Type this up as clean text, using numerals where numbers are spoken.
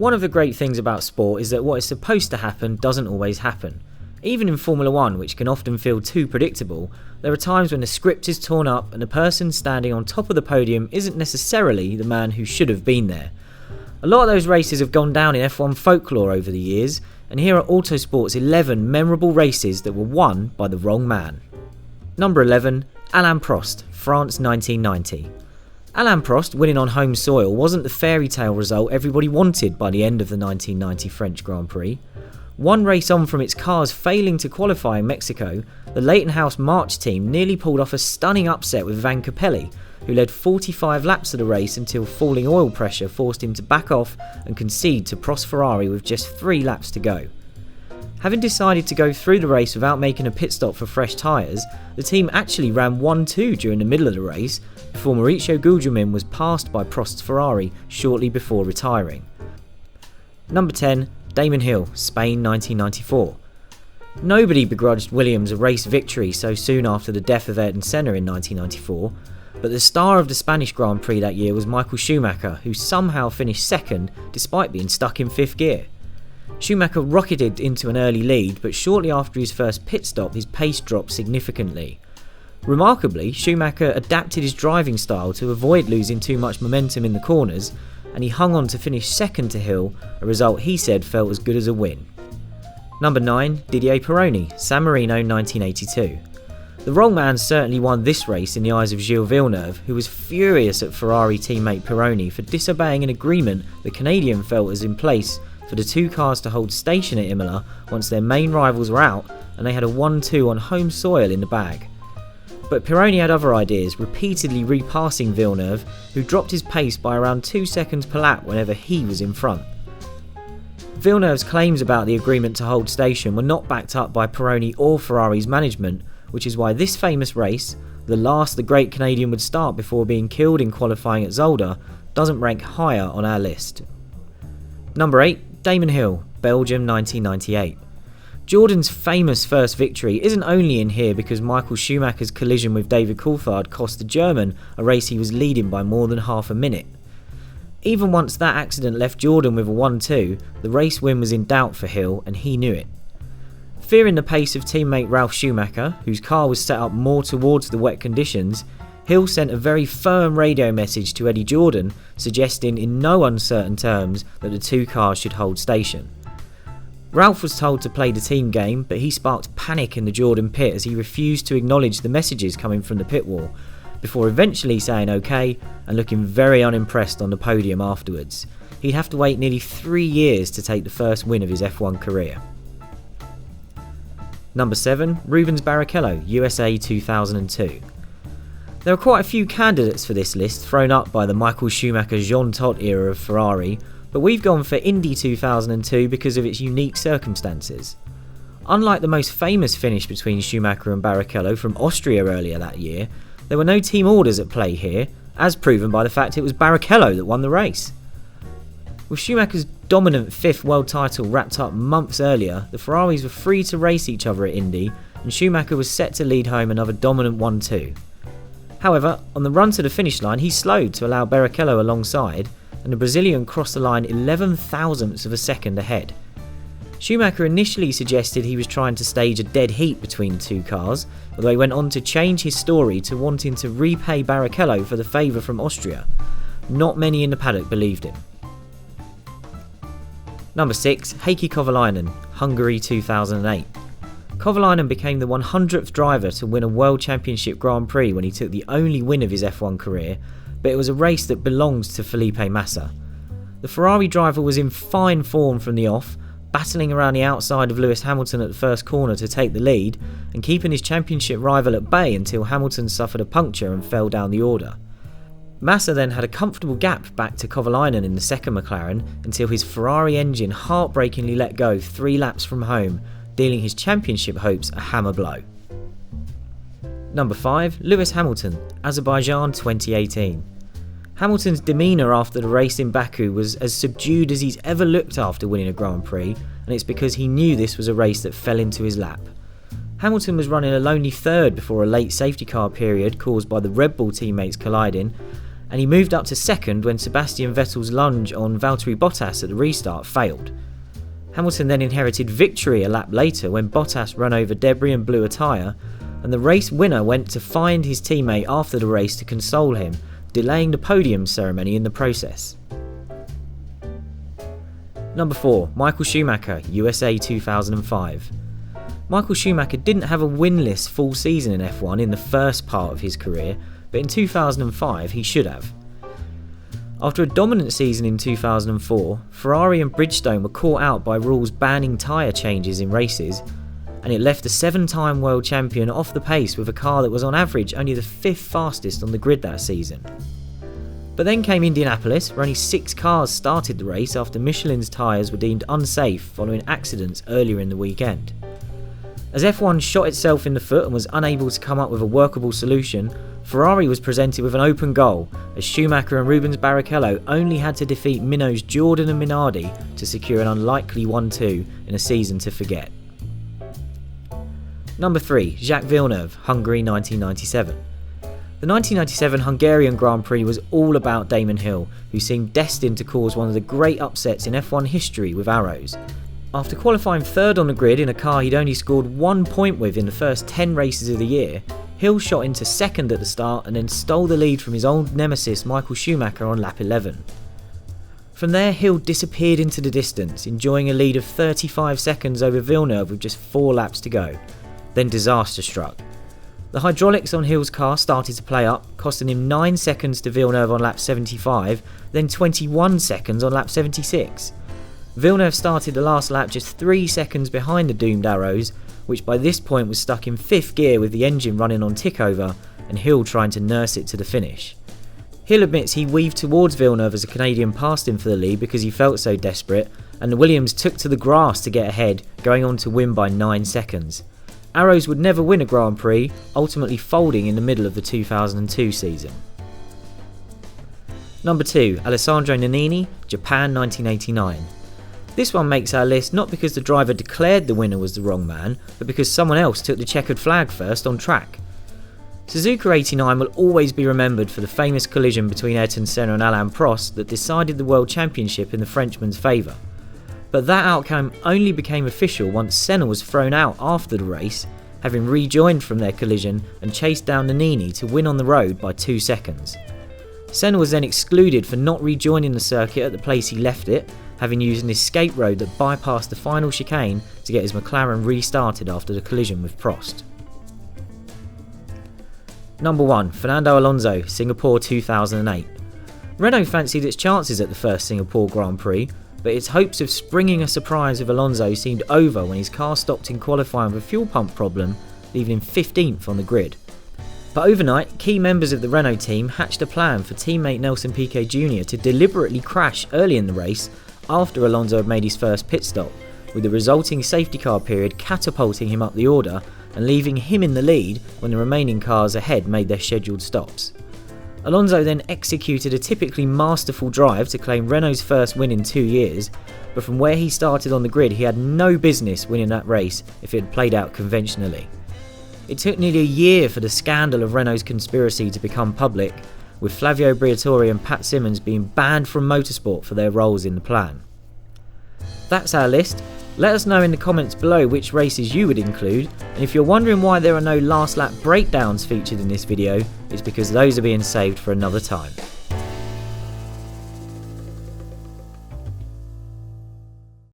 One of the great things about sport is that what is supposed to happen doesn't always happen. Even in Formula 1, which can often feel too predictable, there are times when the script is torn up and the person standing on top of the podium isn't necessarily the man who should have been there. A lot of those races have gone down in F1 folklore over the years, and here are Autosport's 11 memorable races that were won by the wrong man. Number 11, Alain Prost, France 1990. Alain Prost winning on home soil wasn't the fairy tale result everybody wanted by the end of the 1990 French Grand Prix. One race on from its cars failing to qualify in Mexico, the Leighton House March team nearly pulled off a stunning upset with Van Capelli, who led 45 laps of the race until falling oil pressure forced him to back off and concede to Prost Ferrari with just 3 laps to go. Having decided to go through the race without making a pit stop for fresh tyres, the team actually ran 1-2 during the middle of the race before Mauricio Gugelmin was passed by Prost's Ferrari shortly before retiring. Number 10, Damon Hill, Spain 1994. Nobody begrudged Williams a race victory so soon after the death of Ayrton Senna in 1994, but the star of the Spanish Grand Prix that year was Michael Schumacher, who somehow finished second despite being stuck in 5th gear. Schumacher rocketed into an early lead, but shortly after his first pit stop his pace dropped significantly. Remarkably, Schumacher adapted his driving style to avoid losing too much momentum in the corners, and he hung on to finish second to Hill, a result he said felt as good as a win. Number 9, Didier Pironi, San Marino 1982. The wrong man certainly won this race in the eyes of Gilles Villeneuve, who was furious at Ferrari teammate Pironi for disobeying an agreement the Canadian felt was in place for the 2 cars to hold station at Imola once their main rivals were out and they had a 1-2 on home soil in the bag. But Pironi had other ideas, repeatedly repassing Villeneuve, who dropped his pace by around 2 seconds per lap whenever he was in front. Villeneuve's claims about the agreement to hold station were not backed up by Pironi or Ferrari's management, which is why this famous race, the last the great Canadian would start before being killed in qualifying at Zolder, doesn't rank higher on our list. Number 8, Damon Hill, Belgium 1998. Jordan's famous first victory isn't only in here because Michael Schumacher's collision with David Coulthard cost the German a race he was leading by more than half a minute. Even once that accident left Jordan with a 1-2, the race win was in doubt for Hill and he knew it. Fearing the pace of teammate Ralf Schumacher, whose car was set up more towards the wet conditions, Hill sent a very firm radio message to Eddie Jordan suggesting in no uncertain terms that the 2 cars should hold station. Ralph was told to play the team game, but he sparked panic in the Jordan pit as he refused to acknowledge the messages coming from the pit wall, before eventually saying okay and looking very unimpressed on the podium afterwards. He'd have to wait nearly 3 years to take the first win of his F1 career. Number 7, Rubens Barrichello, USA 2002. There are quite a few candidates for this list thrown up by the Michael Schumacher Jean Todt era of Ferrari, but we've gone for Indy 2002 because of its unique circumstances. Unlike the most famous finish between Schumacher and Barrichello from Austria earlier that year, there were no team orders at play here, as proven by the fact it was Barrichello that won the race. With Schumacher's dominant 5th world title wrapped up months earlier, the Ferraris were free to race each other at Indy, and Schumacher was set to lead home another dominant 1-2. However, on the run to the finish line he slowed to allow Barrichello alongside, and the Brazilian crossed the line 11 thousandths of a second ahead. Schumacher initially suggested he was trying to stage a dead heat between the 2 cars, although he went on to change his story to wanting to repay Barrichello for the favour from Austria. Not many in the paddock believed him. Number 6, Heikki Kovalainen, Hungary 2008. Kovalainen became the 100th driver to win a World Championship Grand Prix when he took the only win of his F1 career, but it was a race that belongs to Felipe Massa. The Ferrari driver was in fine form from the off, battling around the outside of Lewis Hamilton at the first corner to take the lead, and keeping his championship rival at bay until Hamilton suffered a puncture and fell down the order. Massa then had a comfortable gap back to Kovalainen in the second McLaren until his Ferrari engine heartbreakingly let go 3 laps from home, dealing his championship hopes a hammer blow. Number 5, Lewis Hamilton, Azerbaijan 2018. Hamilton's demeanour after the race in Baku was as subdued as he's ever looked after winning a Grand Prix, and it's because he knew this was a race that fell into his lap. Hamilton was running a lonely third before a late safety car period caused by the Red Bull teammates colliding, and he moved up to second when Sebastian Vettel's lunge on Valtteri Bottas at the restart failed. Hamilton then inherited victory a lap later when Bottas ran over debris and blew a tyre, and the race winner went to find his teammate after the race to console him, delaying the podium ceremony in the process. Number 4. Michael Schumacher, USA 2005. Michael Schumacher didn't have a winless full season in F1 in the first part of his career, but in 2005 he should have. After a dominant season in 2004, Ferrari and Bridgestone were caught out by rules banning tyre changes in races, and it left the 7-time world champion off the pace with a car that was on average only the 5th fastest on the grid that season. But then came Indianapolis, where only 6 cars started the race after Michelin's tyres were deemed unsafe following accidents earlier in the weekend. As F1 shot itself in the foot and was unable to come up with a workable solution, Ferrari was presented with an open goal, as Schumacher and Rubens Barrichello only had to defeat Minot's Jordan and Minardi to secure an unlikely 1-2 in a season to forget. Number 3. Jacques Villeneuve, Hungary 1997. The 1997 Hungarian Grand Prix was all about Damon Hill, who seemed destined to cause one of the great upsets in F1 history with arrows. After qualifying 3rd on the grid in a car he'd only scored 1 point with in the first 10 races of the year, Hill shot into 2nd at the start and then stole the lead from his old nemesis Michael Schumacher on lap 11. From there, Hill disappeared into the distance, enjoying a lead of 35 seconds over Villeneuve with just 4 laps to go. Then disaster struck. The hydraulics on Hill's car started to play up, costing him 9 seconds to Villeneuve on lap 75, then 21 seconds on lap 76. Villeneuve started the last lap just 3 seconds behind the doomed arrows, which by this point was stuck in 5th gear with the engine running on tickover and Hill trying to nurse it to the finish. Hill admits he weaved towards Villeneuve as the Canadian passed him for the lead because he felt so desperate, and the Williams took to the grass to get ahead, going on to win by 9 seconds. Arrows would never win a Grand Prix, ultimately folding in the middle of the 2002 season. Number 2. Alessandro Nannini, Japan 1989. This one makes our list not because the driver declared the winner was the wrong man, but because someone else took the checkered flag first on track. Suzuka 89 will always be remembered for the famous collision between Ayrton Senna and Alain Prost that decided the World Championship in the Frenchman's favour. But that outcome only became official once Senna was thrown out after the race, having rejoined from their collision and chased down Nannini to win on the road by 2 seconds. Senna was then excluded for not rejoining the circuit at the place he left it, having used an escape road that bypassed the final chicane to get his McLaren restarted after the collision with Prost. Number 1. Fernando Alonso, Singapore 2008. Renault fancied its chances at the first Singapore Grand Prix, but its hopes of springing a surprise with Alonso seemed over when his car stopped in qualifying with a fuel pump problem, leaving him 15th on the grid. But overnight, key members of the Renault team hatched a plan for teammate Nelson Piquet Jr. to deliberately crash early in the race after Alonso had made his first pit stop, with the resulting safety car period catapulting him up the order and leaving him in the lead when the remaining cars ahead made their scheduled stops. Alonso then executed a typically masterful drive to claim Renault's first win in 2 years, but from where he started on the grid he had no business winning that race if it had played out conventionally. It took nearly a year for the scandal of Renault's conspiracy to become public, with Flavio Briatore and Pat Symonds being banned from motorsport for their roles in the plan. That's our list. Let us know in the comments below which races you would include, and if you're wondering why there are no last lap breakdowns featured in this video, it's because those are being saved for another time.